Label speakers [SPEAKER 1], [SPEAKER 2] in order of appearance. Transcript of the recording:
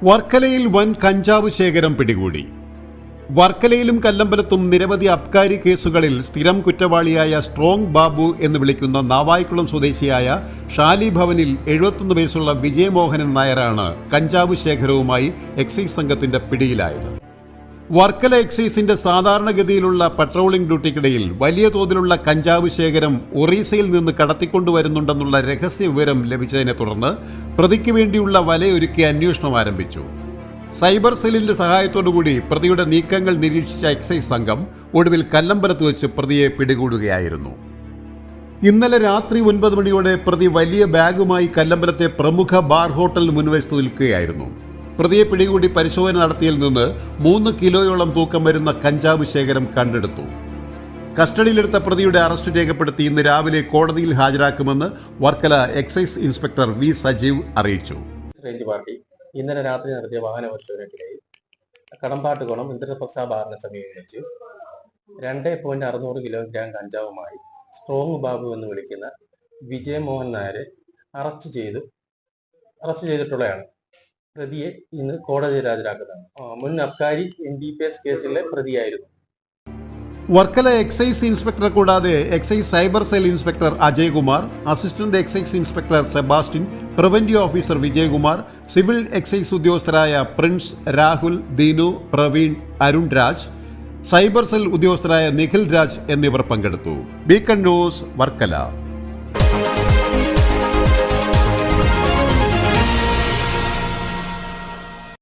[SPEAKER 1] വർക്കലയിൽ വൻ കഞ്ചാവ് ശേഖരം പിടികൂടി. വർക്കലയിലും കല്ലമ്പലത്തും നിരവധി അബ്കാരി കേസുകളിൽ സ്ഥിരം കുറ്റവാളിയായ സ്ട്രോങ് ബാബു എന്ന് വിളിക്കുന്ന നാവായിക്കുളം സ്വദേശിയായ ഷാലി ഭവനിൽ 71 വയസ്സുള്ള വിജയമോഹനൻ നായരാണ് കഞ്ചാവ് ശേഖരവുമായി എക്സൈസ് സംഘത്തിന്റെ പിടിയിലായത്. വർക്കല എക്സൈസിന്റെ സാധാരണഗതിയിലുള്ള പട്രോളിംഗ് ഡ്യൂട്ടിക്കിടയിൽ വലിയ തോതിലുള്ള കഞ്ചാവ് ശേഖരം ഒറീസയിൽ നിന്ന് കടത്തിക്കൊണ്ടുവരുന്നുണ്ടെന്നുള്ള രഹസ്യ വിവരം ലഭിച്ചതിനെ തുടർന്ന് പ്രതിക്ക് വേണ്ടിയുള്ള വലയൊരുക്കി അന്വേഷണം ആരംഭിച്ചു. സൈബർ സെല്ലിന്റെ സഹായത്തോടുകൂടി പ്രതിയുടെ നീക്കങ്ങൾ നിരീക്ഷിച്ച എക്സൈസ് സംഘം ഒടുവിൽ കല്ലമ്പലത്ത് വെച്ച് പ്രതിയെ പിടികൂടുകയായിരുന്നു. ഇന്നലെ രാത്രി 9 മണിയോടെ പ്രതി വലിയ ബാഗുമായി കല്ലമ്പലത്തെ പ്രമുഖ ബാർ ഹോട്ടൽ മുൻവശത്ത് നിൽക്കുകയായിരുന്നു. പ്രതിയെ പിടികൂടി പരിശോധന നടത്തിയതിൽ നിന്ന് 3 കിലോയോളം തൂക്കം വരുന്ന കഞ്ചാവ് ശേഖരം കണ്ടെടുത്തു. കസ്റ്റഡിയിലെടുത്ത പ്രതിയുടെ അറസ്റ്റ് രേഖപ്പെടുത്തി ഇന്ന് രാവിലെ കോടതിയിൽ ഹാജരാക്കുമെന്ന് Varkala excise inspector V Sajeev അറിയിച്ചു.
[SPEAKER 2] റേഞ്ച് പാർട്ടി ഇന്നലെ രാത്രി നടത്തിയ വാഹന പരിശോധനയ്ക്കിടയിൽ കടമ്പാട്ടുകുളം ഇന്ദ്രപ്രസ്ഥ ബാറിനെ സമീപിച്ച് 2.600 കിലോഗ്രാം കഞ്ചാവുമായി സ്ട്രോങ് ബാബു എന്ന് വിളിക്കുന്ന വിജയമോഹൻ നായരെ അറസ്റ്റ് ചെയ്തിട്ടുള്ളതാണ്. പ്രതിയെ ഇന്ന് കോടതിയിൽ ഹാജരാക്കുന്നതാണ്. മുൻ അബ്കാരി NDPS കേസിലെ പ്രതിയായിരുന്നു.
[SPEAKER 1] വർക്കല എക്സൈസ് ഇൻസ്പെക്ടർ കൂടാതെ excise cyber cell inspector Ajaykumar, assistant excise inspector Sebastian, preventive officer Vijayakumar, civil excise ഉദ്യോഗസ്ഥരായ Prince, Rahul, Deenu, Praveen, Arun Raj, cyber cell ഉദ്യോഗസ്ഥരായ നിഖിൽ രാജ് എന്നിവർ പങ്കെടുത്തു. Beacon News, Varkala.